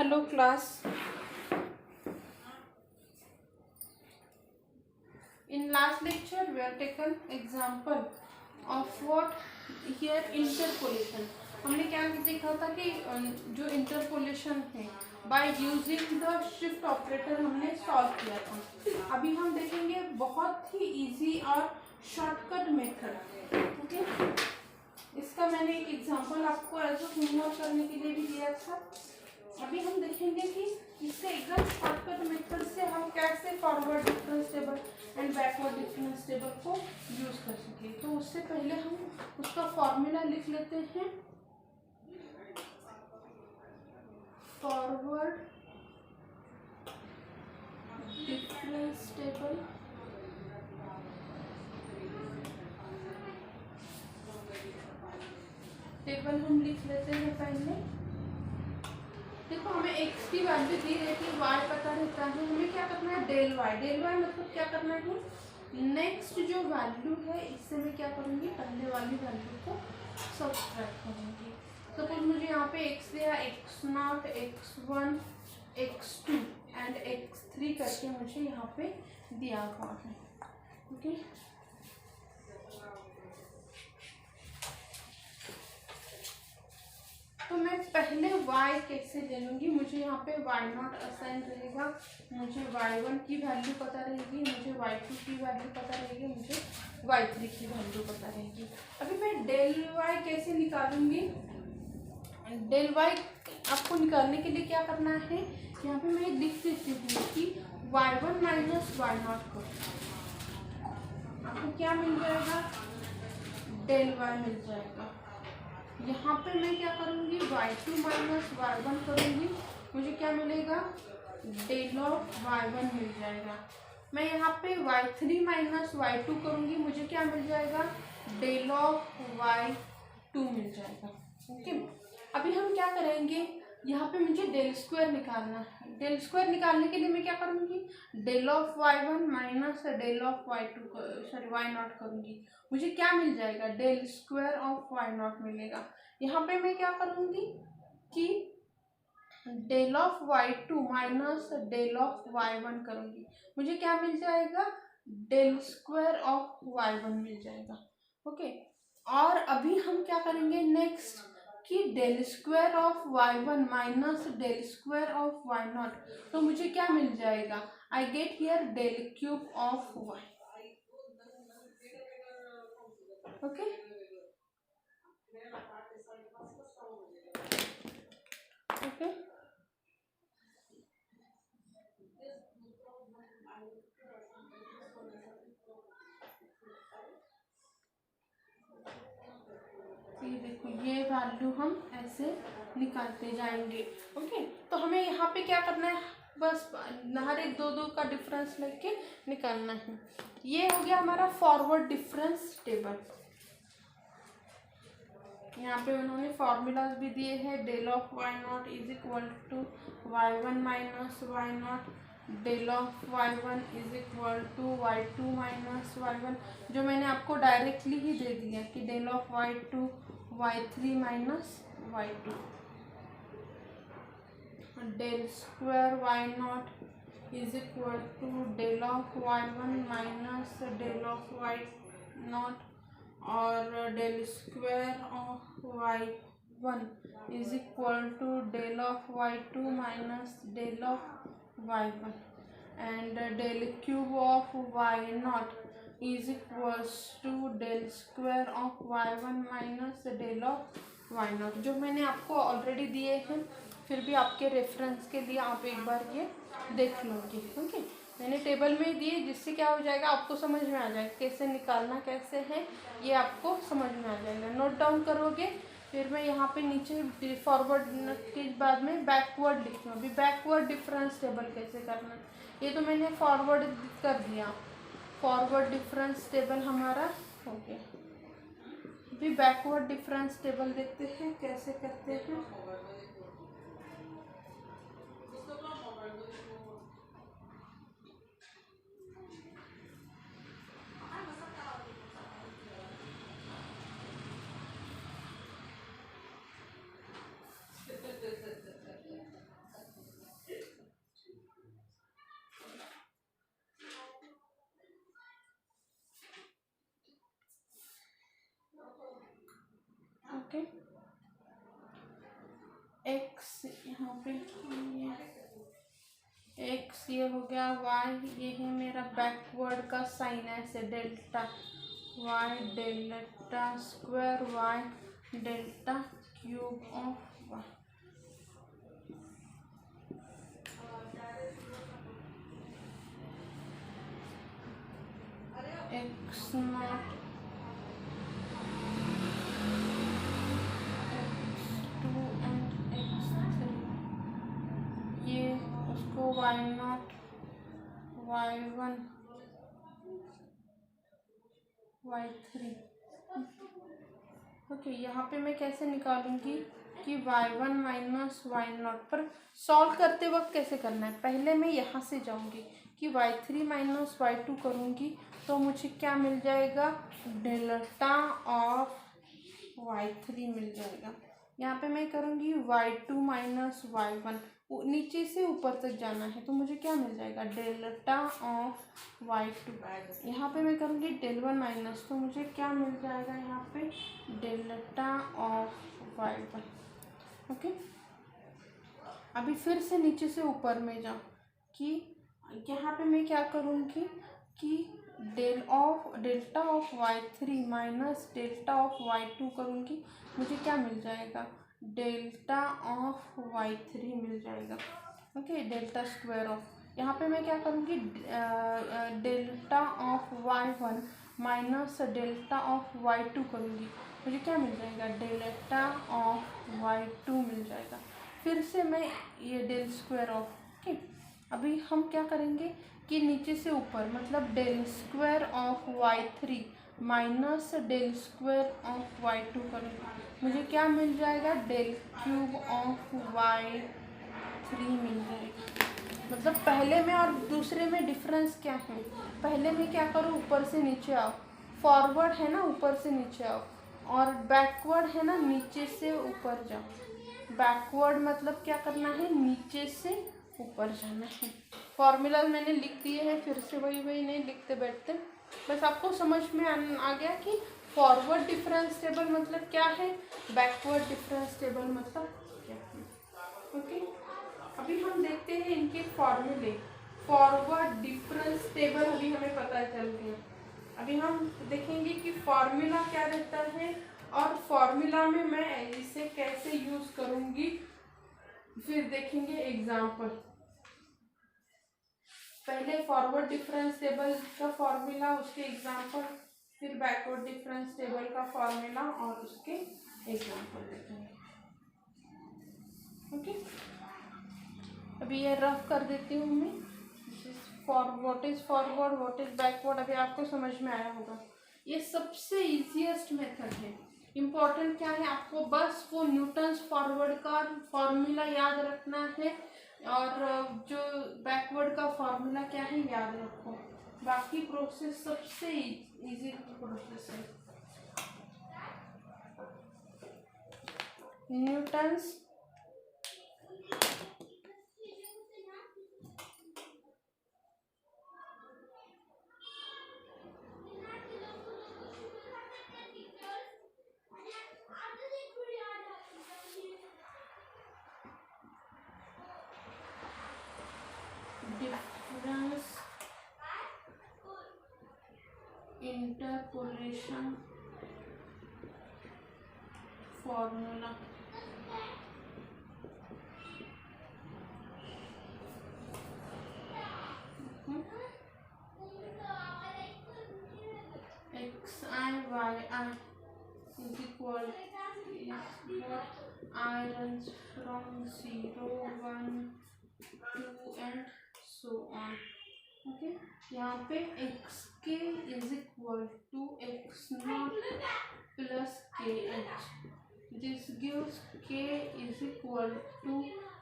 Hello class. In last lecture we have taken example of what here interpolation. हमने क्या देखा था कि जो इंटरपोलेशन है by using the shift operator हमने सॉल्व किया था। अभी हम देखेंगे बहुत ही इजी और शॉर्टकट मेथड। ओके, इसका मैंने एक एग्जांपल आपको एज होमवर्क करने के लिए भी दिया था। अभी हम देखेंगे कि इससे एकदम शॉर्टकट मेथड से हम कैसे forward difference table and backward difference table को यूज कर सके। तो उससे पहले हम उसका फॉर्मूला लिख लेते हैं। फॉरवर्ड डिफरेंस टेबल हम लिख लेते हैं पहले। देखो हमें x की वैल्यू दी रहती है, y पता रहता है, हमें क्या करना है डेल y मतलब क्या करना है, नेक्स्ट जो वैल्यू है इससे मैं क्या करूँगी पहले वाली वैल्यू को सब्सट्रैक्ट करूँगी। सपोज मुझे यहाँ पे x दिया, x0, x1, x2 and x3 करके मुझे यहाँ पे दिया हुआ है। ओके, तो मैं पहले y कैसे ले लूँगी, मुझे यहाँ पे y0 असाइन रहेगा, मुझे y1 की वैल्यू पता रहेगी, मुझे y2 की वैल्यू पता रहेगी, मुझे y3 की वैल्यू पता रहेगी। अभी मैं डेल y कैसे निकालूंगी, डेल y आपको निकालने के लिए क्या करना है, यहाँ पे मैं लिख देती हूँ कि y1 माइनस y0 को आपको क्या मिल जाएगा, डेल y मिल जाएगा। यहाँ पे मैं क्या करूँगी y2 माइनस y1 करूँगी, मुझे क्या मिलेगा डेल ऑफ y1 मिल जाएगा। मैं यहाँ पे y3 माइनस y2 करूँगी, मुझे क्या मिल जाएगा डेल ऑफ y2 मिल जाएगा। ओके, अभी हम क्या करेंगे, यहाँ पे मुझे डेल स्क्वायर निकालना है। डेल स्क्वायर निकालने के लिए मैं क्या करूँगी del of y1 minus del of y0 करूँगी, मुझे क्या मिल जाएगा डेल स्क्वायर ऑफ y0 मिलेगा। यहाँ पे मैं क्या करूँगी कि del of y2 minus del of y1 करूँगी, मुझे क्या मिल जाएगा डेल स्क्वायर ऑफ y1 मिल जाएगा। ओके, और अभी हम क्या करेंगे नेक्स्ट कि del square of y1 minus del square of y0, तो मुझे क्या मिल जाएगा, I get here del cube of y। Okay, okay, ये देखो ये वैल्यू हम ऐसे निकालते जाएंगे। ओके, तो हमें यहाँ पे क्या करना है, बस हर एक दो का डिफरेंस लेके निकालना है। ये हो गया हमारा फॉरवर्ड डिफरेंस टेबल। यहाँ पे उन्होंने फॉर्मूलाज भी दिए हैं, del of y0 is equal to y1 minus y0, del of y1 is equal to y2 minus y1, जो मैंने आपको डायरेक्टली ही दे दिया कि del of y2 y3 minus y2, del square y0 is equal to del of y1 minus del of y0 और del square of y1 is equal to del of y2 minus del of y1 and del cube of y0 is equals to del square of y1 minus del of y0, जो मैंने आपको already दिए हैं, फिर भी आपके reference के लिए आप एक बार ये देख लोगे। ओके, मैंने टेबल में दिए जिससे क्या हो जाएगा आपको समझ में आ जाएगा कैसे निकालना कैसे है, ये आपको समझ में आ जाएगा। नोट डाउन करोगे, फिर मैं यहाँ पे नीचे फॉरवर्ड के बाद में बैकवर्ड लिखूँ। अभी बैकवर्ड डिफरेंस टेबल कैसे करना, ये तो मैंने फॉरवर्ड कर दिया, फॉरवर्ड डिफरेंस टेबल हमारा हो गया। अभी बैकवर्ड डिफरेंस टेबल देखते हैं कैसे करते हैं। जैसे यहाँ पे एक्स ये हो गया, वाई ये है मेरा बैकवर्ड का साइन है, ऐसे delta y delta square y delta cube of y. X not x2 and x3 ये उसको y not y1 y3। Okay, यहाँ पे मैं कैसे निकालूंगी कि y1 माइनस वाई नॉट, पर सॉल्व करते वक्त कैसे करना है, पहले मैं यहाँ से जाऊंगी कि y3 माइनस y2 करूँगी तो मुझे क्या मिल जाएगा, डेल्टा ऑफ y3 मिल जाएगा। यहाँ पे मैं करूँगी y2 माइनस y1, नीचे से ऊपर तक जाना है तो मुझे क्या मिल जाएगा, डेल्टा ऑफ y2। यहाँ पे मैं करूँगी del1 माइनस, तो मुझे क्या मिल जाएगा यहाँ पे, डेल्टा ऑफ y1। ओके, अभी फिर से नीचे से ऊपर में जाओ कि यहाँ पे मैं क्या करूँगी कि delta of y3 minus delta of y2 करूँगी, मुझे क्या मिल जाएगा, डेल्टा ऑफ y3 मिल जाएगा। ओके, डेल्टा स्क्वायर ऑफ, यहाँ पे मैं क्या करूँगी, delta of y1 minus delta of y2 करूँगी, मुझे क्या मिल जाएगा, डेल्टा ऑफ y2 मिल जाएगा। फिर से मैं ये डेल स्क्वायर ऑफ, ओके, अभी हम क्या करेंगे कि नीचे से ऊपर मतलब del square of y3 minus del square of y2 करूँगा, मुझे क्या मिल जाएगा, डेल क्यूब ऑफ y3 मिल जाएगा। मतलब पहले में और दूसरे में डिफरेंस क्या है, पहले में क्या करो, ऊपर से नीचे आओ, फॉरवर्ड है ना ऊपर से नीचे आओ, और बैकवर्ड है ना नीचे से ऊपर जाओ। बैकवर्ड मतलब क्या करना है, नीचे से ऊपर जाना है। फॉर्मूला मैंने लिख दिए हैं, फिर से वही नहीं लिखते बैठते, बस आपको समझ में आ गया कि फॉरवर्ड डिफरेंस टेबल मतलब क्या है, बैकवर्ड डिफरेंस टेबल मतलब क्या है। ओके, अभी हम देखते हैं इनके फॉर्मूले। फॉरवर्ड डिफरेंस टेबल अभी हमें पता चल गया, अभी हम देखेंगे कि फॉर्मूला क्या रहता है और फॉर्मूला में मैं इसे कैसे यूज करूंगी, फिर देखेंगे एग्जाम्पल। पहले फॉरवर्ड डिफरेंस टेबल का फॉर्मूला, उसके एग्जाम्पल, फिर बैकवर्ड डिफरेंस टेबल का फॉर्मूला और उसके एग्जाम्पल देखेंगे। ओके, अभी ये रफ कर देती हूँ मैं, what is forward what is backward, अभी आपको समझ में आया होगा। ये सबसे इजीएस्ट मेथड है। इम्पोर्टेंट क्या है, आपको बस वो न्यूटन्स फॉरवर्ड का फॉर्मूला याद रखना है और जो बैकवर्ड का फॉर्मूला क्या है याद रखो, बाकी प्रोसेस सबसे इजी प्रोसेस है। Newton's difference interpolation formula, x i y i is equal I runs from 0, 1, 2 and so on. Okay, यहाँ पे x k is equal to x naught plus k h. This gives k is equal to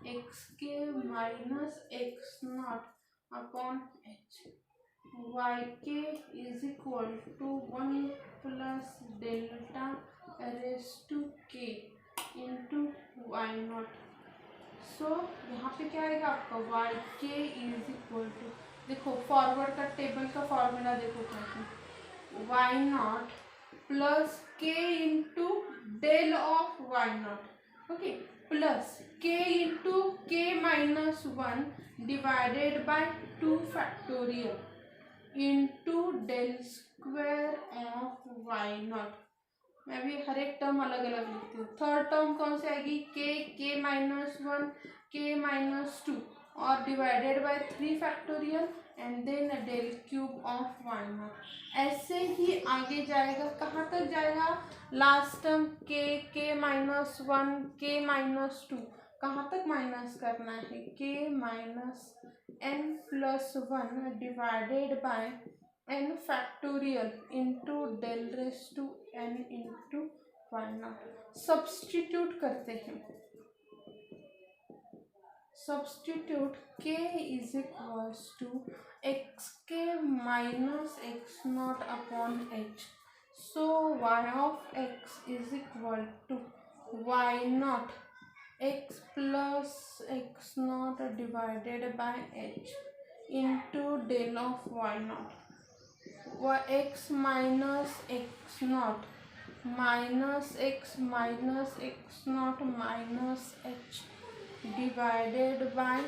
x k minus x naught upon h. yk is equal to 1 plus delta raised to k into y naught. सो यहाँ पे क्या आएगा आपका yk is equal to, देखो forward का table का formula देखो क्या है, y naught plus k into del of y naught। Okay, plus k into k minus 1 divided by 2 factorial into del square of y naught. मैं भी हर एक term अलग अलग लिखती हूँ। थर्ड टर्म कौन सी आएगी, के माइनस 1 के माइनस 2 और divided by 3 factorial and then del cube of y naught. ऐसे ही आगे जाएगा, कहाँ तक जाएगा, लास्ट टर्म के माइनस 1 के माइनस 2 कहाँ तक माइनस करना है, k minus n plus 1 divided by n factorial into del raise to n into y naught. Substitute करते हैं, substitute k is equals to x k minus x naught upon h. So y of x is equal to y naught x plus x naught divided by h into del of y naught. x minus x naught minus x naught minus h divided by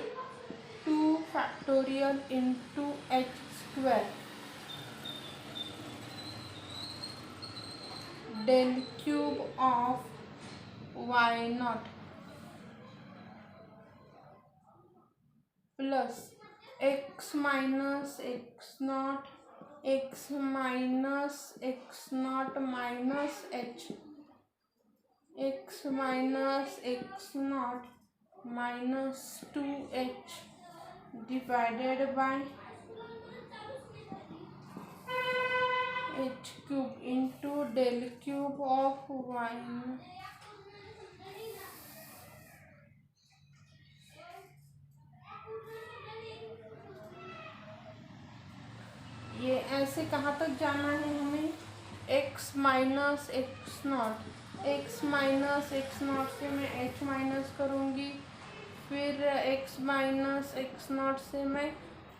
2 factorial into H square del cube of y naught plus x minus x naught minus h x minus x naught minus 2h divided by h cube into del cube of y. ये ऐसे कहाँ तक जाना है हमें, x minus x naught से मैं h minus करूँगी, फिर x माइनस एक्स नॉट से मैं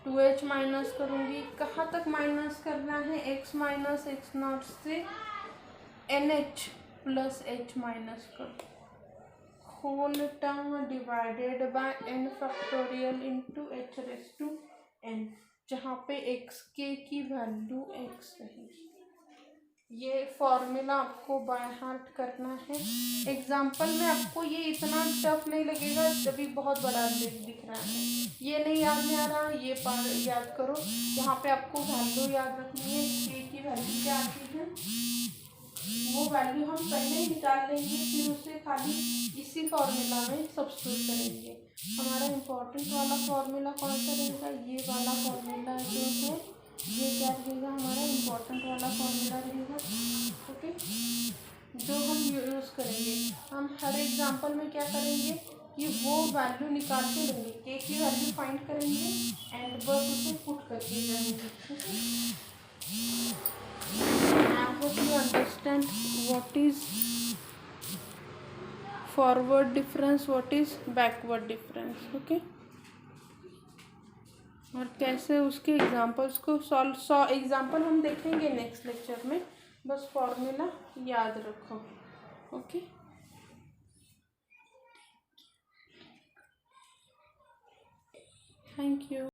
2h माइनस करूँगी। कहाँ तक माइनस करना है, x माइनस एक्स नॉट से nh प्लस h माइनस कर whole term divided by n factorial into h raise to n, जहाँ पे x के की वैल्यू x रहेगी। ये फॉर्मूला आपको बाय हार्ट करना है। एग्जाम्पल में आपको ये इतना टफ नहीं लगेगा, जब बहुत बड़ा दिख रहा है, ये नहीं याद में आ रहा, ये पार्ट याद करो। यहाँ पे आपको वैल्यू याद रखनी है, के की वैल्यू क्या आती है, वो वैल्यू हम पहले ही निकाल लेंगे, फिर उसे खाली इसी फॉर्मूला में सब्स्टिट्यूट करेंगे। हमारा इम्पोर्टेंट वाला फॉर्मूला कौन सा रहेगा, ये वाला फॉर्मूला जो है, ये क्या रहेगा, हमारा इम्पोर्टेंट वाला फॉर्मूला रहेगा। ओके, जो हम यूज़ करेंगे, हम हर एग्जाम्पल में क्या करेंगे कि वो वैल्यू निकाल के लेंगे, के की वैल्यू फाइंड करेंगे एंड बस उसे पुट करके जाएंगे। I hope you understand what is forward difference, what is backward difference. Okay, और कैसे उसके एग्जांपल्स को सॉल्व एग्जांपल हम देखेंगे नेक्स्ट लेक्चर में, बस फॉर्मूला याद रखो। Okay, thank you.